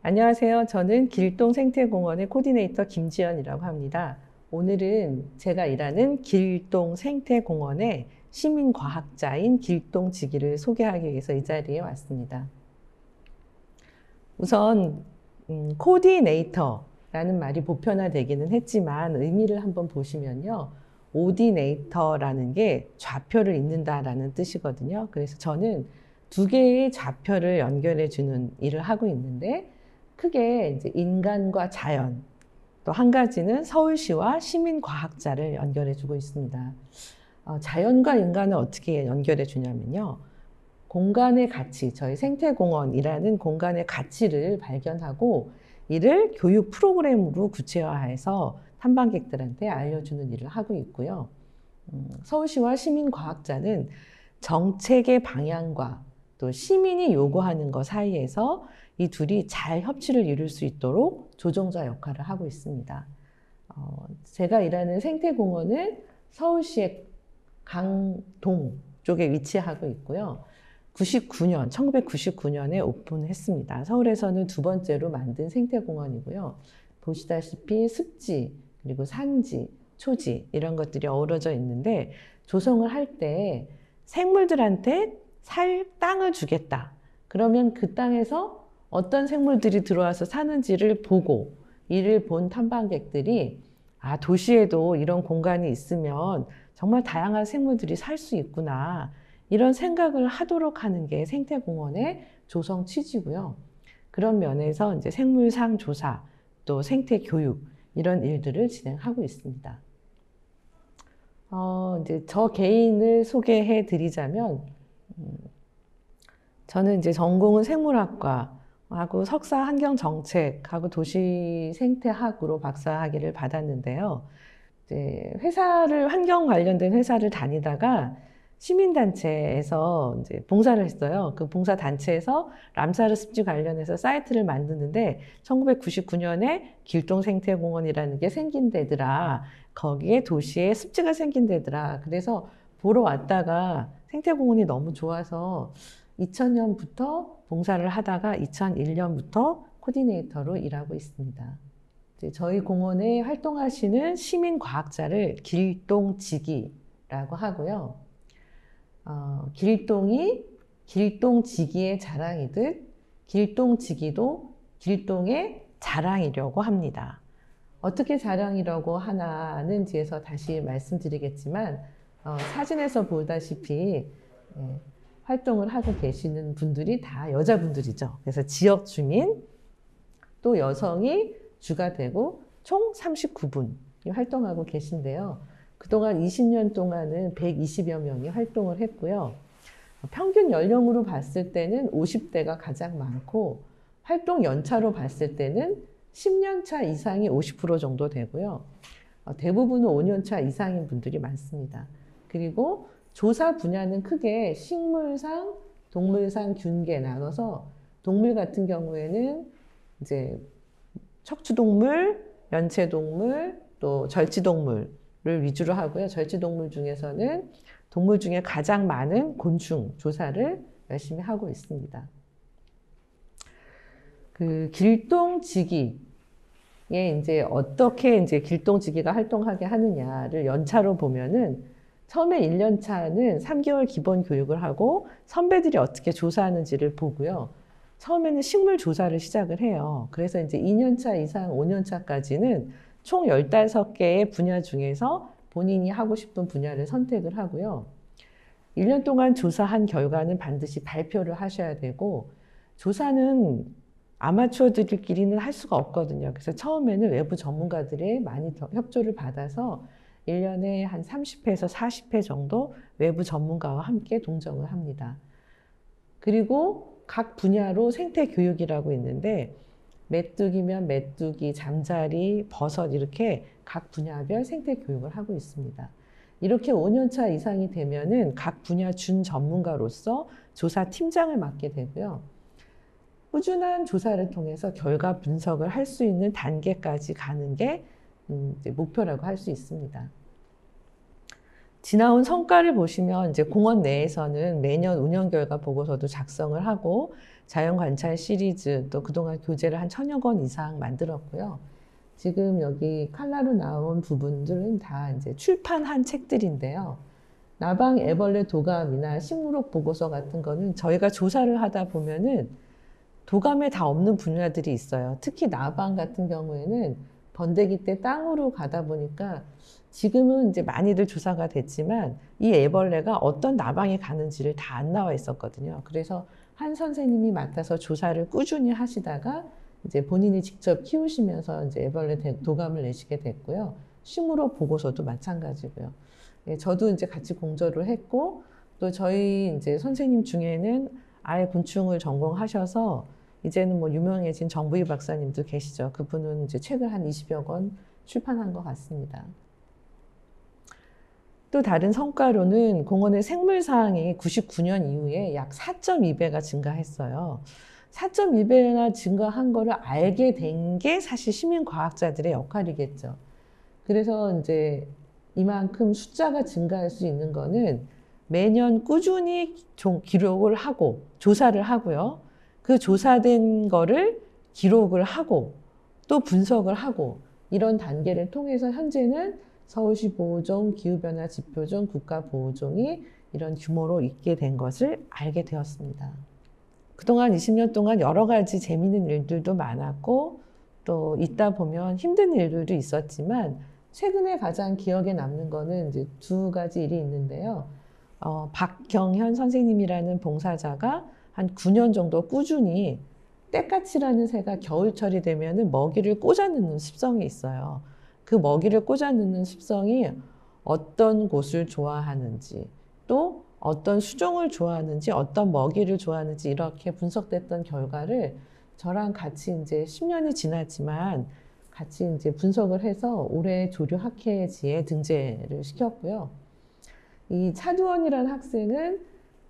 안녕하세요. 저는 길동생태공원의 코디네이터 김지연이라고 합니다. 오늘은 제가 일하는 길동생태공원의 시민과학자인 길동지기를 소개하기 위해서 이 자리에 왔습니다. 우선 코디네이터라는 말이 보편화되기는 했지만 의미를 한번 보시면요. 오디네이터라는 게 좌표를 잇는다라는 뜻이거든요. 그래서 저는 두 개의 좌표를 연결해 주는 일을 하고 있는데 크게 이제 인간과 자연, 또 한 가지는 서울시와 시민과학자를 연결해 주고 있습니다. 자연과 인간을 어떻게 연결해 주냐면요. 공간의 가치, 저희 생태공원이라는 공간의 가치를 발견하고 이를 교육 프로그램으로 구체화해서 탐방객들한테 알려주는 일을 하고 있고요. 서울시와 시민과학자는 정책의 방향과 또 시민이 요구하는 것 사이에서 이 둘이 잘 협치를 이룰 수 있도록 조종자 역할을 하고 있습니다. 제가 일하는 생태공원은 서울시의 강동 쪽에 위치하고 있고요. 1999년에 오픈했습니다. 서울에서는 두 번째로 만든 생태공원이고요. 보시다시피 습지, 그리고 산지, 초지 이런 것들이 어우러져 있는데 조성을 할 때 생물들한테 살 땅을 주겠다. 그러면 그 땅에서 어떤 생물들이 들어와서 사는지를 보고 이를 본 탐방객들이 도시에도 이런 공간이 있으면 정말 다양한 생물들이 살 수 있구나. 이런 생각을 하도록 하는 게 생태공원의 조성 취지고요. 그런 면에서 이제 생물상 조사, 또 생태 교육 이런 일들을 진행하고 있습니다. 이제 저 개인을 소개해 드리자면, 저는 이제 전공은 생물학과하고 석사 환경정책하고 도시생태학으로 박사학위를 받았는데요. 이제 환경 관련된 회사를 다니다가 시민단체에서 이제 봉사를 했어요. 그 봉사단체에서 람사르 습지 관련해서 사이트를 만드는데 1999년에 길동생태공원이라는 게 생긴 데더라. 거기에 도시에 습지가 생긴 데더라. 그래서 보러 왔다가 생태공원이 너무 좋아서 2000년부터 봉사를 하다가 2001년부터 코디네이터로 일하고 있습니다. 저희 공원에 활동하시는 시민과학자를 길동지기라고 하고요. 길동이 길동지기의 자랑이듯 길동지기도 길동의 자랑이려고 합니다. 어떻게 자랑이라고 하는지에서 다시 말씀드리겠지만 사진에서 보다시피 활동을 하고 계시는 분들이 다 여자분들이죠. 그래서 지역 주민 또 여성이 주가 되고 총 39분이 활동하고 계신데요. 그동안 20년 동안은 120여 명이 활동을 했고요. 평균 연령으로 봤을 때는 50대가 가장 많고 활동 연차로 봤을 때는 10년 차 이상이 50% 정도 되고요. 대부분은 5년 차 이상인 분들이 많습니다. 그리고 조사 분야는 크게 식물상, 동물상, 균계 나눠서 동물 같은 경우에는 이제 척추동물, 연체동물, 또 절지동물을 위주로 하고요. 절지동물 중에서는 동물 중에 가장 많은 곤충 조사를 열심히 하고 있습니다. 그 길동지기에 이제 어떻게 이제 길동지기가 활동하게 하느냐를 연차로 보면은 처음에 1년 차는 3개월 기본 교육을 하고 선배들이 어떻게 조사하는지를 보고요. 처음에는 식물 조사를 시작을 해요. 그래서 이제 2년 차 이상 5년 차까지는 총 15개의 분야 중에서 본인이 하고 싶은 분야를 선택을 하고요. 1년 동안 조사한 결과는 반드시 발표를 하셔야 되고 조사는 아마추어들끼리는 할 수가 없거든요. 그래서 처음에는 외부 전문가들의 많이 협조를 받아서 1년에 한 30회에서 40회 정도 외부 전문가와 함께 동정을 합니다. 그리고 각 분야로 생태 교육이라고 있는데 메뚜기면 메뚜기, 잠자리, 버섯 이렇게 각 분야별 생태 교육을 하고 있습니다. 이렇게 5년 차 이상이 되면은 각 분야 준 전문가로서 조사 팀장을 맡게 되고요. 꾸준한 조사를 통해서 결과 분석을 할 수 있는 단계까지 가는 게 이제 목표라고 할 수 있습니다. 지나온 성과를 보시면 이제 공원 내에서는 매년 운영 결과 보고서도 작성을 하고 자연 관찰 시리즈 또 그동안 교재를 한 1000여 권 이상 만들었고요. 지금 여기 컬러로 나온 부분들은 다 이제 출판한 책들인데요. 나방 애벌레 도감이나 식물록 보고서 같은 거는 저희가 조사를 하다 보면은 도감에 다 없는 분야들이 있어요. 특히 나방 같은 경우에는 번데기 때 땅으로 가다 보니까 지금은 이제 많이들 조사가 됐지만 이 애벌레가 어떤 나방에 가는지를 다 안 나와 있었거든요. 그래서 한 선생님이 맡아서 조사를 꾸준히 하시다가 이제 본인이 직접 키우시면서 이제 애벌레 도감을 내시게 됐고요. 식물록 보고서도 마찬가지고요. 예, 저도 이제 같이 공저를 했고 또 저희 이제 선생님 중에는 아예 곤충을 전공하셔서 이제는 뭐 유명해진 정부희 박사님도 계시죠. 그분은 이제 책을 한 20여 권 출판한 것 같습니다. 또 다른 성과로는 공원의 생물사항이 99년 이후에 약 4.2배가 증가했어요. 4.2배나 증가한 거를 알게 된 게 사실 시민과학자들의 역할이겠죠. 그래서 이제 이만큼 숫자가 증가할 수 있는 거는 매년 꾸준히 기록을 하고 조사를 하고요. 그 조사된 거를 기록을 하고 또 분석을 하고 이런 단계를 통해서 현재는 서울시 보호종, 기후변화 지표종, 국가보호종이 이런 규모로 있게 된 것을 알게 되었습니다. 그동안 20년 동안 여러 가지 재미있는 일들도 많았고 또 있다 보면 힘든 일들도 있었지만 최근에 가장 기억에 남는 거는 이제 두 가지 일이 있는데요. 박경현 선생님이라는 봉사자가 한 9년 정도 꾸준히 때까치라는 새가 겨울철이 되면은 먹이를 꽂아 넣는 습성이 있어요. 그 먹이를 꽂아 넣는 습성이 어떤 곳을 좋아하는지 또 어떤 수종을 좋아하는지 어떤 먹이를 좋아하는지 이렇게 분석됐던 결과를 저랑 같이 이제 10년이 지났지만 같이 이제 분석을 해서 올해 조류학회지에 등재를 시켰고요. 이 차두원이라는 학생은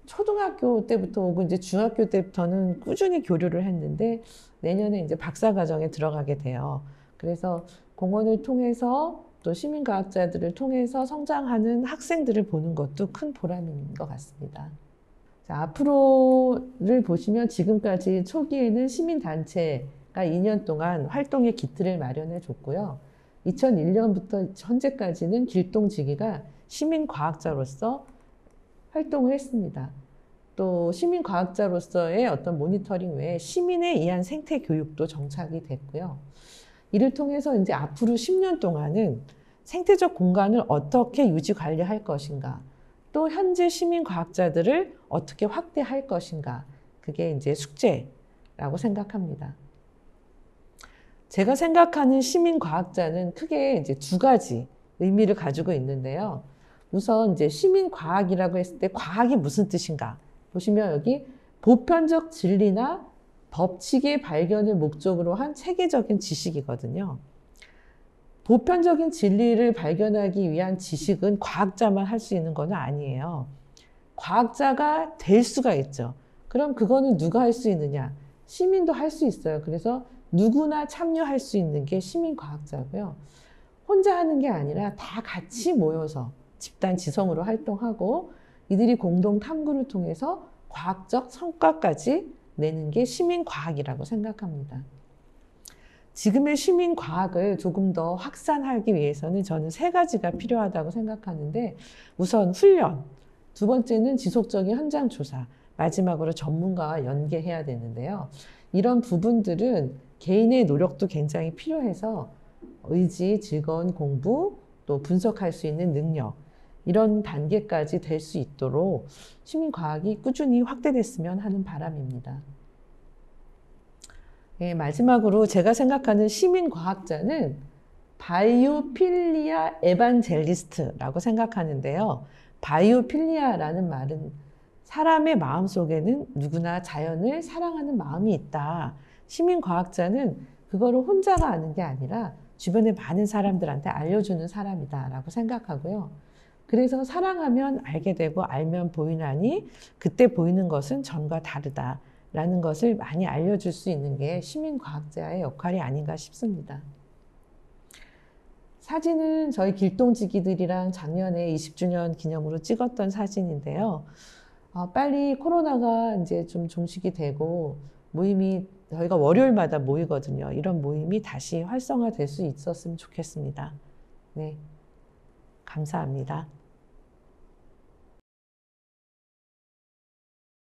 초등학교 때부터 오고 이제 중학교 때부터는 꾸준히 교류를 했는데 내년에 이제 박사과정에 들어가게 돼요. 그래서 공원을 통해서 또 시민과학자들을 통해서 성장하는 학생들을 보는 것도 큰 보람인 것 같습니다. 자, 앞으로를 보시면 지금까지 초기에는 시민단체가 2년 동안 활동의 기틀을 마련해 줬고요. 2001년부터 현재까지는 길동지기가 시민과학자로서 활동을 했습니다. 또 시민과학자로서의 어떤 모니터링 외에 시민에 의한 생태 교육도 정착이 됐고요. 이를 통해서 이제 앞으로 10년 동안은 생태적 공간을 어떻게 유지 관리할 것인가, 또 현재 시민과학자들을 어떻게 확대할 것인가, 그게 이제 숙제라고 생각합니다. 제가 생각하는 시민과학자는 크게 이제 두 가지 의미를 가지고 있는데요. 우선 이제 시민과학이라고 했을 때 과학이 무슨 뜻인가? 보시면 여기 보편적 진리나 법칙의 발견을 목적으로 한 체계적인 지식이거든요. 보편적인 진리를 발견하기 위한 지식은 과학자만 할 수 있는 건 아니에요. 과학자가 될 수가 있죠. 그럼 그거는 누가 할 수 있느냐? 시민도 할 수 있어요. 그래서 누구나 참여할 수 있는 게 시민과학자고요. 혼자 하는 게 아니라 다 같이 모여서 집단 지성으로 활동하고 이들이 공동 탐구를 통해서 과학적 성과까지 내는 게 시민과학이라고 생각합니다. 지금의 시민과학을 조금 더 확산하기 위해서는 저는 세 가지가 필요하다고 생각하는데 우선 훈련, 두 번째는 지속적인 현장 조사, 마지막으로 전문가와 연계해야 되는데요. 이런 부분들은 개인의 노력도 굉장히 필요해서 의지, 즐거운 공부, 또 분석할 수 있는 능력 이런 단계까지 될 수 있도록 시민과학이 꾸준히 확대됐으면 하는 바람입니다. 예, 마지막으로 제가 생각하는 시민과학자는 바이오필리아 에반젤리스트라고 생각하는데요. 바이오필리아라는 말은 사람의 마음속에는 누구나 자연을 사랑하는 마음이 있다. 시민과학자는 그거를 혼자가 아는 게 아니라 주변의 많은 사람들한테 알려주는 사람이다라고 생각하고요. 그래서 사랑하면 알게 되고 알면 보이나니 그때 보이는 것은 전과 다르다라는 것을 많이 알려줄 수 있는 게 시민과학자의 역할이 아닌가 싶습니다. 사진은 저희 길동지기들이랑 작년에 20주년 기념으로 찍었던 사진인데요. 빨리 코로나가 이제 좀 종식이 되고 모임이 저희가 월요일마다 모이거든요. 이런 모임이 다시 활성화될 수 있었으면 좋겠습니다. 네, 감사합니다.